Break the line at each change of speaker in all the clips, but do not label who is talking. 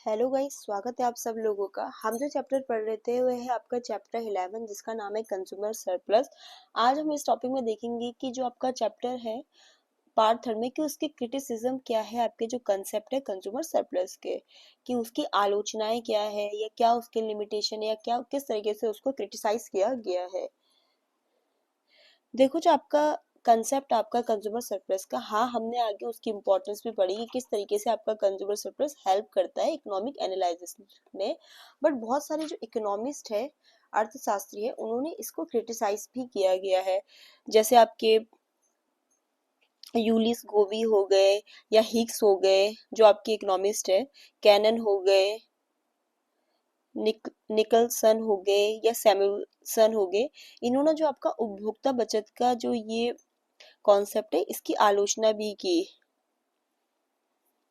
Hello guys, स्वागत है आप सब लोगों का। हम जो चैप्टर पढ़ रहे थे वह है आपका चैप्टर 11 जिसका नाम है कंज्यूमर सरप्लस। आज हम इस टॉपिक में देखेंगे कि जो आपका चैप्टर है पार्ट थर्ड में कि उसकी क्रिटिसिज्म क्या है, आपके जो कंसेप्ट है कंज्यूमर सरप्लस के, कि उसकी आलोचनाएं क्या है या क्या उसके लिमिटेशन है या क्या किस तरीके से उसको क्रिटिसाइज किया गया है। देखो, जो आपका कंसेप्ट आपका कंज्यूमर सरप्लस का, हाँ हमने आगे उसकी इम्पोर्टेंस भी पढ़ी कि किस तरीके से आपका कंज्यूमर सरप्लस हेल्प करता है इकोनॉमिक एनालिसिस में। बट बहुत सारे जो इकोनॉमिस्ट है, अर्थशास्त्री है, उन्होंने इसको क्रिटिसाइज भी किया गया है। जैसे आपके यूलिस गोवी हो गए या हिग्स हो गए जो आपके इकोनॉमिस्ट है, कैनन हो गए, निकलसन हो गए या सैमुअलसन हो गए। इन्होंने जो आपका उपभोक्ता बचत का जो ये कॉन्सेप्ट है इसकी आलोचना भी की।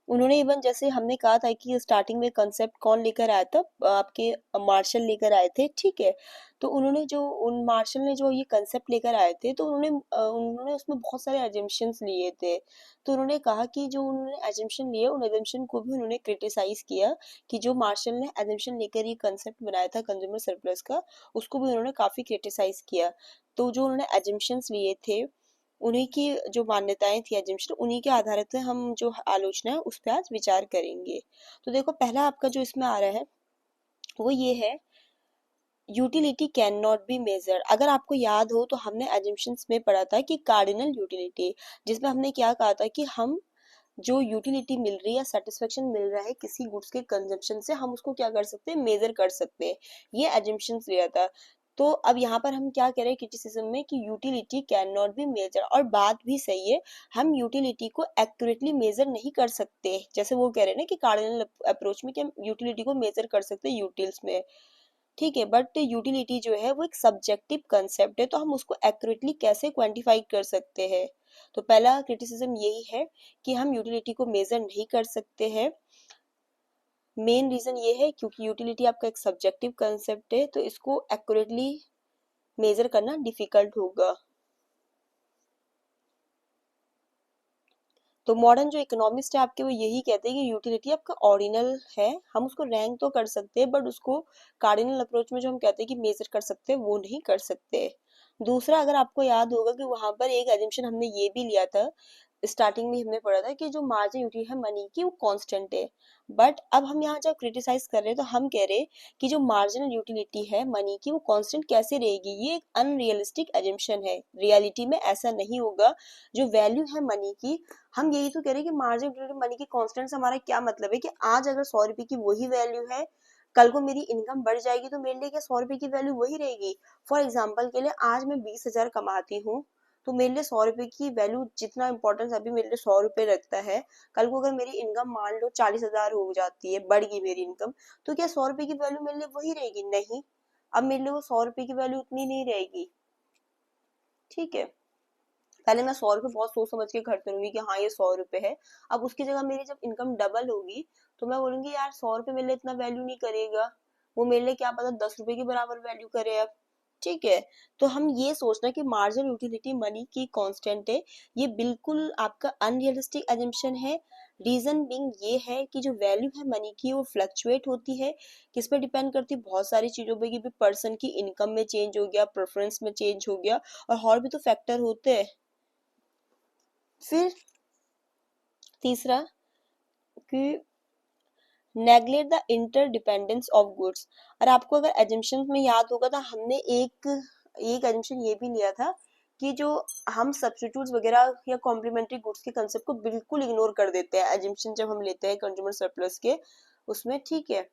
उन्होंने इवन जैसे हमने कहा था कि स्टार्टिंग में कंसेप्ट कौन लेकर आया था, आपके मार्शल लेकर आए थे, ठीक है। तो उन्होंने जो उन मार्शल ने जो ये कंसेप्ट लेकर आए थे तो उन्होंने उसमें बहुत सारे एजम्पशंस लिए थे। तो उन्होंने कहा कि जो उन्होंने एजम्पशन लिए उन एजम्पशन को भी उन्होंने क्रिटिसाइज किया कि जो मार्शल ने एजम्पशन लेकर ये कंसेप्ट बनाया था कंज्यूमर सरप्लस का, उसको भी उन्होंने काफी क्रिटिसाइज किया। तो जो उन्होंने एजम्पशंस लिए थे, उन्हीं की जो मान्यताएं थी एजम्पशन, उन्हीं के आधार पे हम जो आलोचना है उस पर आज विचार करेंगे। तो देखो, पहला आपका जो इसमें आ रहा है वो ये है, utility can not be measure. अगर आपको याद हो तो हमने एजम्पशंस में पढ़ा था कि कार्डिनल यूटिलिटी, जिसमें हमने क्या कहा था कि हम जो यूटिलिटी मिल रही है, सेटिस्फेक्शन मिल रहा है किसी गुड्स के कंजम्पशन से, हम उसको क्या कर सकते हैं, मेजर कर सकते हैं। ये एजम्पशंस लिया था। तो अब यहाँ पर हम क्या कह रहे हैं क्रिटिसिज्म में कि utility can not be measure, और बात भी सही है, हम यूटिलिटी को एक्यूरेटली मेजर नहीं कर सकते। जैसे वो कह रहे हैं ना कि कार्डिनल अप्रोच में कि हम यूटिलिटी को मेजर कर सकते हैं यूटिल्स में, ठीक है। बट यूटिलिटी जो है वो एक सब्जेक्टिव कंसेप्ट है, तो हम उसको एक्यूरेटली कैसे क्वांटिफाई कर सकते हैं। तो पहला क्रिटिसिज्म यही है कि हम यूटिलिटी को मेजर नहीं कर सकते हैं। मेन रीजन ये है क्योंकि यूटिलिटी आपका एक सब्जेक्टिव कंसेप्ट है, तो इसको एक्यूरेटली मेजर करना डिफिकल्ट होगा। तो मॉडर्न जो इकोनॉमिस्ट है आपके, वो यही कहते हैं कि यूटिलिटी आपका ऑर्डिनल है, हम उसको रैंक तो कर सकते हैं बट उसको कार्डिनल अप्रोच में जो हम कहते हैं कि मेजर कर सकते हैं वो नहीं कर सकते। दूसरा, अगर आपको याद होगा कि वहां पर एक एजम्पशन हमने ये भी लिया था, स्टार्टिंग में हमने पढ़ा था कि जो मार्जिन यूटिलिटी है मनी की वो कांस्टेंट है। बट अब हम यहाँ जब क्रिटिसाइज कर रहे हैं तो हम कह रहे हैं कि जो मार्जिनल यूटिलिटी है मनी की वो कांस्टेंट कैसे रहेगी, ये एक अनरियलिस्टिक एजम्पशन है। रियलिटी में ऐसा नहीं होगा। जो वैल्यू है मनी की, हम यही तो कह रहे हैं कि मार्जिन यूटिलिटी मनी की कांस्टेंट से हमारा क्या मतलब है कि आज अगर 100 रुपए की वही वैल्यू है, कल को मेरी इनकम बढ़ जाएगी तो मेरे लिए क्या 100 रुपए की वैल्यू वही रहेगी। फॉर एग्जाम्पल के लिए आज मैं 20,000 कमाती हूँ, तो मेरे लिए 100 रुपए की वैल्यू जितना इंपॉर्टेंस अभी मेरे लिए 100 रुपए रखता है, कल को अगर मेरी इनकम मान लो 40,000 हो जाती है, बढ़ गई मेरी इनकम, तो क्या 100 रुपए की वैल्यू मेरे लिए वही रहेगी? नहीं, अब मेरे लिए वो 100 रुपए की वैल्यू उतनी नहीं रहेगी, ठीक है। पहले मैं 100 रुपए बहुत सोच समझ के खर्च करूंगी कि हाँ ये 100 रुपए है। अब उसकी जगह मेरी जब इनकम डबल होगी तो मैं बोलूंगी यार 100 रुपए मेरे लिए इतना वैल्यू नहीं करेगा, वो मेरे लिए क्या पता 10 रुपए के बराबर वैल्यू करे अब, ठीक है। तो हम ये सोचना कि मार्जिनल यूटिलिटी मनी की कांस्टेंट है, ये बिल्कुल आपका अनरियलिस्टिक एजम्पशन है। रीजन बिंग ये है कि जो वैल्यू है मनी की वो फ्लक्चुएट होती है। किस पे डिपेंड करती है? बहुत सारी चीजों पे, कि पर्सन की इनकम में चेंज हो गया, प्रेफरेंस में चेंज हो गया, और भी तो फैक्टर होते हैं। फिर तीसरा कि neglect the interdependence of goods. और आपको अगर एजम्पशन में याद होगा तो हमने एक एक एजम्पशन ये भी लिया था कि जो हम सब्स्टिट्यूट्स वगैरह या कॉम्प्लीमेंट्री गुड्स के कंसेप्ट को बिल्कुल इग्नोर कर देते हैं एजम्पशन जब हम लेते हैं कंज्यूमर सरप्लस के उसमें, ठीक है।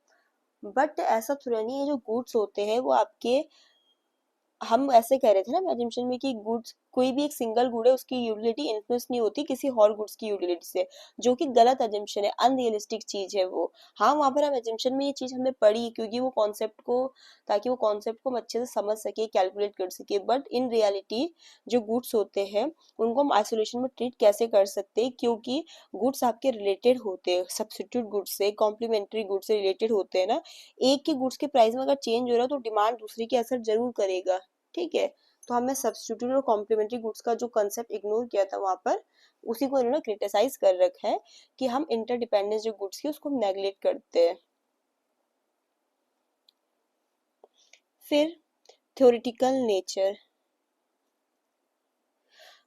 बट ऐसा थोड़ा नहीं है, जो गुड्स होते हैं वो आपके, हम ऐसे कह रहे थे ना एजम्पशन में कि गुड्स, कोई भी एक सिंगल गुड है उसकी यूटिलिटी इन्फ्लुएंस नहीं होती किसी और गुड्स की यूटिलिटी से, जो कि गलत एजम्पशन है, अनरियलिस्टिक चीज है वो। हाँ, वहां पर हम एजम्पशन में ये चीज हमने पढ़ी क्योंकि वो कॉन्सेप्ट को, ताकि वो कॉन्सेप्ट को हम अच्छे से समझ सके, कैलकुलेट कर सके। बट इन रियलिटी जो गुड्स होते हैं उनको हम आइसोलेशन में ट्रीट कैसे कर सकते हैं, क्योंकि गुड्स आपके रिलेटेड होते हैं, सब्स्टिट्यूट गुड्स से, कॉम्प्लीमेंट्री गुड्स से रिलेटेड होते हैं ना। एक के गुड्स के प्राइस में अगर चेंज हो रहा है तो डिमांड दूसरी की असर जरूर करेगा, ठीक है। तो हमने सब्स्टिट्यूट और कॉम्प्लीमेंट्री गुड्स का जो कंसेप्ट इग्नोर किया था वहां पर, उसी को इन्होंने क्रिटिसाइज कर रखा है कि हम इंटरडिपेंडेंस जो गुड्स की उसको नेग्लेक्ट करते हैं। फिर थ्योरेटिकल नेचर।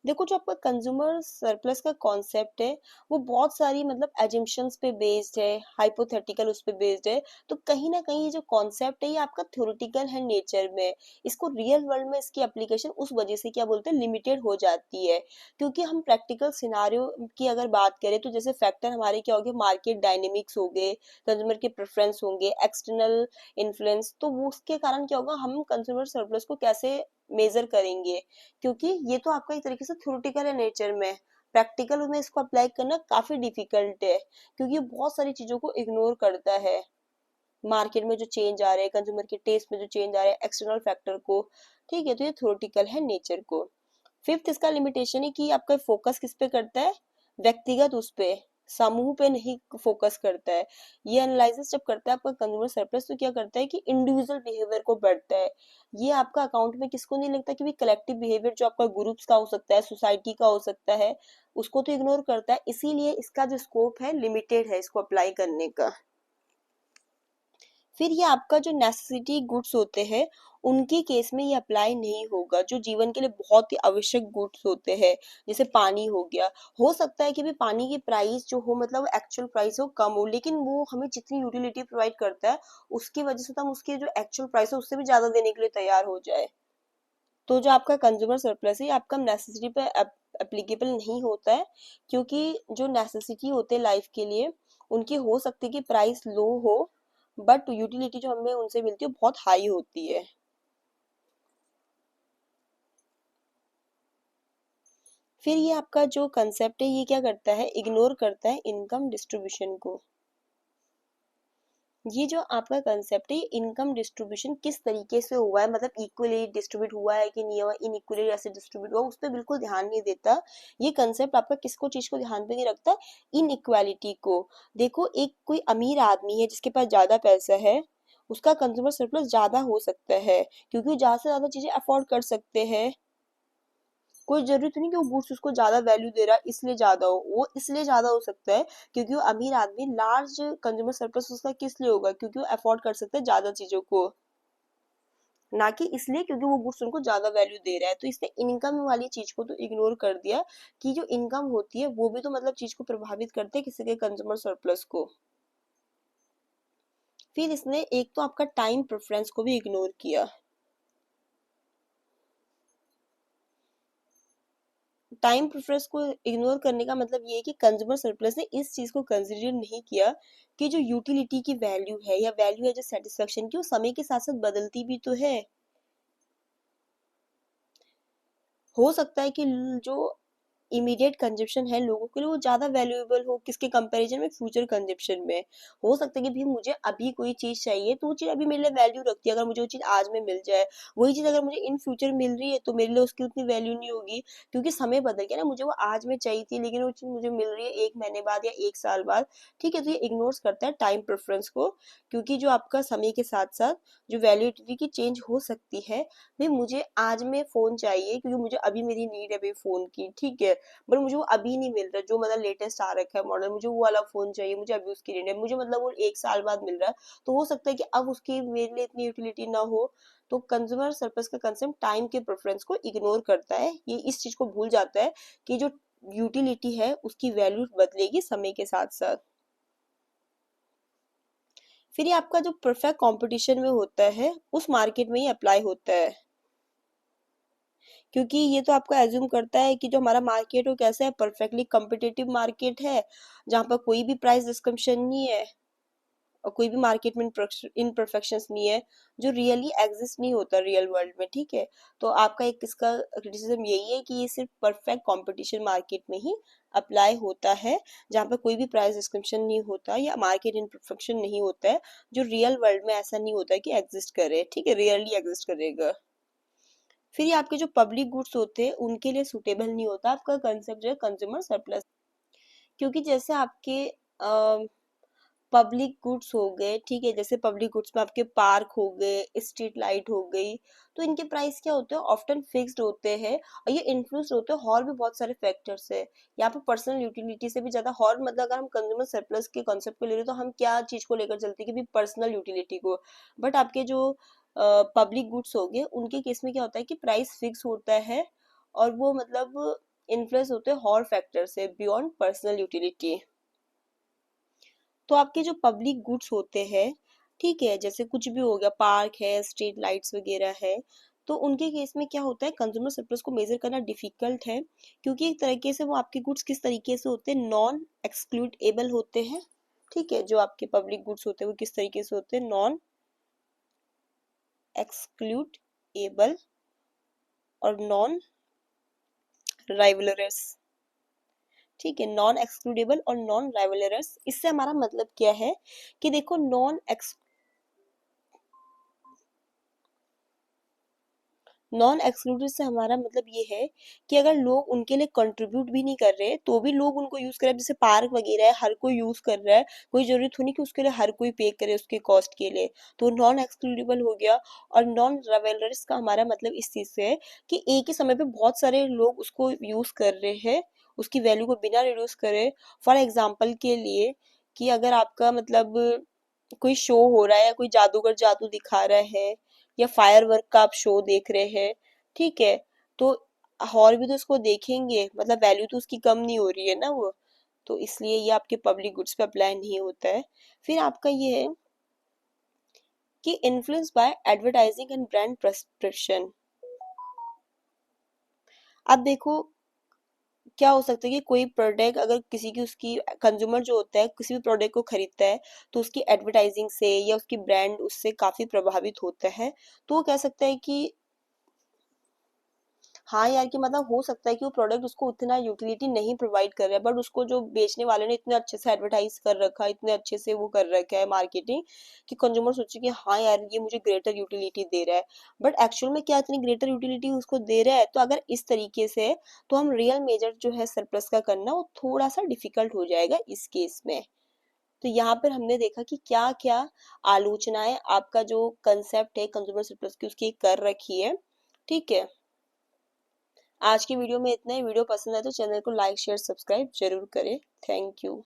देखो जो आपका कंज्यूमर सरप्लस का कॉन्सेप्ट है वो बहुत सारी मतलब एजम्पशंस पे बेस्ड है, हाइपोथेटिकल उस पे बेस्ड है। तो कहीं ना कहीं ये जो कॉन्सेप्ट है ये आपका थ्योरेटिकल है नेचर में। इसको रियल वर्ल्ड में इसकी एप्लीकेशन उस वजह से क्या बोलते हैं लिमिटेड हो जाती है। क्योंकि हम प्रैक्टिकल सिनारियो की अगर बात करें तो जैसे फैक्टर हमारे क्या हो गए, मार्केट डायनेमिक्स हो गए, कंज्यूमर के प्रेफरेंस होंगे, एक्सटर्नल इन्फ्लुएंस, तो वो उसके कारण क्या होगा, हम कंज्यूमर सरप्लस को कैसे मेजर करेंगे। क्योंकि ये तो आपका एक तरीके से थ्योरेटिकल है नेचर में, प्रैक्टिकल में इसको अप्लाई करना काफी डिफिकल्ट है क्योंकि ये बहुत सारी चीजों को इग्नोर करता है। मार्केट में जो चेंज आ रहे हैं, कंज्यूमर के टेस्ट में जो चेंज आ रहे हैं, एक्सटर्नल फैक्टर को, ठीक है, तो ये थ्योरेटिकल है नेचर को। फिफ्थ इसका लिमिटेशन है कि आपका फोकस किस पे करता है, व्यक्तिगत उस पे, समूह पे नहीं फोकस करता है। ये एनालिसिस जब करता है आपका कंज्यूमर सरप्लस तो क्या करता है कि इंडिविजुअल बिहेवियर को बढ़ता है। ये आपका अकाउंट में किसको नहीं लगता कि भी कलेक्टिव बिहेवियर जो आपका ग्रुप्स का हो सकता है, सोसाइटी का हो सकता है, उसको तो इग्नोर करता है। इसीलिए इसका जो स्कोप है लिमिटेड है इसको अप्लाई करने का। फिर ये आपका जो नेसेसिटी गुड्स होते हैं उनके केस में ये अप्लाई नहीं होगा, जो जीवन के लिए बहुत ही आवश्यक गुड्स होते हैं, जैसे पानी हो गया। हो सकता है कि भी पानी की प्राइस जो हो मतलब एक्चुअल प्राइस हो कम हो, लेकिन वो हमें जितनी यूटिलिटी प्रोवाइड करता है उसकी वजह से तो हम उसके जो एक्चुअल प्राइस है उससे भी ज्यादा देने के लिए तैयार हो जाए। तो जो आपका कंज्यूमर सरप्लस है ये आपका नेसेसिटी पे एप्लीकेबल नहीं होता है। क्योंकि जो नेसेसिटी होते हैं लाइफ के लिए उनकी हो सकती है कि प्राइस लो हो, बट यूटिलिटी जो हमें उनसे मिलती है बहुत हाई होती है। फिर ये आपका जो कंसेप्ट है ये क्या करता है, इग्नोर करता है इनकम डिस्ट्रीब्यूशन को। ये जो आपका कंसेप्ट है इनकम डिस्ट्रीब्यूशन किस तरीके से हुआ है, मतलब इक्वली डिस्ट्रीब्यूट हुआ है कि नहीं हुआ, इनइक्वली ऐसे डिस्ट्रीब्यूट हुआ, उस पर बिल्कुल ध्यान नहीं देता। ये कंसेप्ट आपका किसको चीज को ध्यान पे नहीं रखता, इनइक्वालिटी को। देखो एक कोई अमीर आदमी है जिसके पास ज्यादा पैसा है, उसका कंज्यूमर सरप्लस ज्यादा हो सकता है क्योंकि वो ज्यादा से ज्यादा चीजें अफोर्ड कर सकते हैं। कोई जरूरी तो नहीं कि वो गुड्स उसको ज्यादा वैल्यू दे रहा है इसलिए ज्यादा हो, वो इसलिए ज्यादा हो सकता है क्योंकि वो अमीर आदमी, लार्ज कंज्यूमर सरप्लस उसका किस लिए होगा, क्योंकि वो अफोर्ड कर सकता है ज्यादा चीजों को, ना कि इसलिए क्योंकि वो गुड्स उनको ज्यादा वैल्यू दे रहा है। तो इसने इनकम वाली चीज को तो इग्नोर कर दिया कि जो इनकम होती है वो भी तो मतलब चीज को प्रभावित करते है किसी के कंज्यूमर सरप्लस को। फिर इसने एक तो आपका टाइम प्रेफरेंस को भी इग्नोर किया। टाइम प्रेफरेंस को इग्नोर करने का मतलब ये है कि कंज्यूमर सरप्लस ने इस चीज को कंसिडर नहीं किया कि जो यूटिलिटी की वैल्यू है या वैल्यू है जो सेटिस्फेक्शन की, वो समय के साथ साथ बदलती भी तो है। हो सकता है कि जो इमीडिएट कंजप्शन है लोगों के लिए वो ज्यादा वैल्यूएबल हो किसके कंपैरिजन में फ्यूचर कंजप्शन में। हो सकता है कि भी मुझे अभी कोई चीज चाहिए तो वो चीज अभी मेरे लिए वैल्यू रखती है, अगर मुझे वो चीज आज में मिल जाए, वही चीज अगर मुझे इन फ्यूचर मिल रही है तो मेरे लिए उसकी उतनी वैल्यू नहीं होगी क्योंकि समय बदल गया ना। मुझे वो आज में चाहिए थी लेकिन वो चीज मुझे मिल रही है 1 महीने बाद या 1 साल बाद, ठीक है। तो ये इग्नोर करता है टाइम प्रेफरेंस को, क्योंकि जो आपका समय के साथ साथ जो वैल्यूडिटी की चेंज हो सकती है। भाई मुझे आज में फोन चाहिए क्योंकि मुझे अभी मेरी नीड है भाई फोन की, ठीक है, बट मुझे वो अभी नहीं मिल रहा जो मतलब लेटेस्ट आ रखा है मॉडल, मुझे वो वाला फोन चाहिए, मुझे अभी उसकी नीड है, मुझे मतलब वो 1 साल बाद मिल रहा है। तो हो सकता है कि अब उसकी मेरे लिए इतनी यूटिलिटी ना हो। तो कंज्यूमर सर्विस का कंसेप्ट टाइम के प्रेफरेंस को इग्नोर करता है, ये इस चीज को भूल जाता है कि जो यूटिलिटी है उसकी वैल्यू बदलेगी समय के साथ साथ। फिर ये आपका जो परफेक्ट कंपटीशन में होता है उस मार्केट में ही अप्लाई होता है। क्योंकि ये तो आपको एज्यूम करता है कि जो हमारा मार्केट हो कैसा है, परफेक्टली कम्पिटिटिव मार्केट है जहाँ पर कोई भी प्राइस डिस्क्रिप्शन नहीं है और कोई भी मार्केट में इनपरफेक्शंस नहीं है, जो रियली एग्जिस्ट नहीं होता रियल वर्ल्ड में, ठीक है। तो आपका एक इसका क्रिटिसिज्म यही है कि ये सिर्फ परफेक्ट कंपटीशन मार्केट में ही अप्लाई होता है जहाँ पर कोई भी प्राइस डिस्क्रिप्शन नहीं होता या मार्केट इनपरफेक्शन नहीं होता है, जो रियल वर्ल्ड में ऐसा नहीं होता है कि एग्जिस्ट करे, ठीक है, रियली एग्जिस्ट करेगा। फिर ये आपके जो पब्लिक गुड्स होते हैं उनके लिए सुटेबल नहीं होता आपका कंसेप्ट जो है कंज्यूमर सरप्लस। क्योंकि जैसे आपके पब्लिक गुड्स हो गए, ठीक है, जैसे पब्लिक गुड्स में आपके पार्क हो गए, स्ट्रीट लाइट हो गई, तो इनके प्राइस क्या होते हैं, ऑफ्टन फिक्स्ड होते हैं और ये इन्फ्लुएंस होते हैं और भी बहुत सारे फैक्टर्स है। यहाँ पे पर्सनल यूटिलिटी से भी ज्यादा और मतलब अगर हम कंज्यूमर सरप्लस के कॉन्सेप्ट को ले रहे हैं तो हम क्या चीज को लेकर चलते हैं कि भी पर्सनल यूटिलिटी को। बट आपके जो पब्लिक गुड्स हो गए, उनके केस में क्या होता है कि प्राइस फिक्स होता है और वो मतलब इन्फ्लुएंस होते हैं हॉल फैक्टर से बियॉन्ड पर्सनल यूटिलिटी। तो आपके जो पब्लिक गुड्स होते हैं, ठीक है, जैसे कुछ भी हो गया, पार्क है, स्ट्रीट लाइट्स वगैरह है, तो उनके केस में क्या होता है, कंज्यूमर सरप्लस को मेजर करना डिफिकल्ट है, क्योंकि एक तरीके से वो आपके गुड्स किस तरीके से होते हैं, नॉन एक्सक्लूडेबल होते हैं। ठीक है, जो आपके पब्लिक गुड्स होते हैं वो किस तरीके से होते हैं, नॉन एक्सक्लूडेबल और नॉन राइवलरस। ठीक है, नॉन एक्सक्लूडेबल और नॉन राइवलरस, इससे हमारा मतलब क्या है कि देखो, नॉन एक्सक्लूसिव से हमारा मतलब ये है कि अगर लोग उनके लिए कंट्रीब्यूट भी नहीं कर रहे तो भी लोग उनको यूज कर रहे हैं, जैसे पार्क वगैरह है, हर कोई यूज कर रहा है, कोई जरूरत हो नहीं कि उसके लिए हर कोई पे करे उसके कॉस्ट के लिए, तो नॉन एक्सक्लूडेबल हो गया। और नॉन रेवेलर्स का हमारा मतलब इस चीज से है कि एक ही समय पे बहुत सारे लोग उसको यूज कर रहे हैं, उसकी वैल्यू को बिना रिड्यूस करे। फॉर एग्जाम्पल के लिए, कि अगर आपका मतलब कोई शो हो रहा है या कोई जादूगर जादू दिखा रहा है या फायर वर्क का आप शो देख रहे हैं, ठीक है, तो और भी तो उसको देखेंगे, मतलब वैल्यू तो उसकी कम नहीं हो रही है ना वो, तो इसलिए ये आपके पब्लिक गुड्स पे अप्लाई नहीं होता है। फिर आपका ये है कि influence by advertising and brand prescription. अब देखो, क्या हो सकता है कि कोई प्रोडक्ट अगर किसी की, उसकी कंज्यूमर जो होता है किसी भी प्रोडक्ट को खरीदता है, तो उसकी एडवर्टाइजिंग से या उसकी ब्रांड उससे काफी प्रभावित होता है, तो वो कह सकता है कि हाँ यार, कि मतलब हो सकता है कि वो प्रोडक्ट उसको उतना यूटिलिटी नहीं प्रोवाइड कर रहा है, बट उसको जो बेचने वाले ने इतने अच्छे से एडवर्टाइज कर रखा है, इतने अच्छे से वो कर रखा है मार्केटिंग, कि कंज्यूमर सोचे कि हाँ यार ये मुझे ग्रेटर यूटिलिटी दे रहा है, बट एक्चुअल में क्या इतनी ग्रेटर यूटिलिटी उसको दे रहा है, तो अगर इस तरीके से है, तो हम रियल मेजर जो है सरप्लस का करना वो थोड़ा सा डिफिकल्ट हो जाएगा इस केस में। तो यहाँ पर हमने देखा कि क्या क्या आलोचनाएं आपका जो कंसेप्ट है कंज्यूमर सरप्लस की उसकी कर रखी है। ठीक है, आज की वीडियो में इतना ही। वीडियो पसंद आए तो चैनल को लाइक शेयर सब्सक्राइब जरूर करें। Thank you.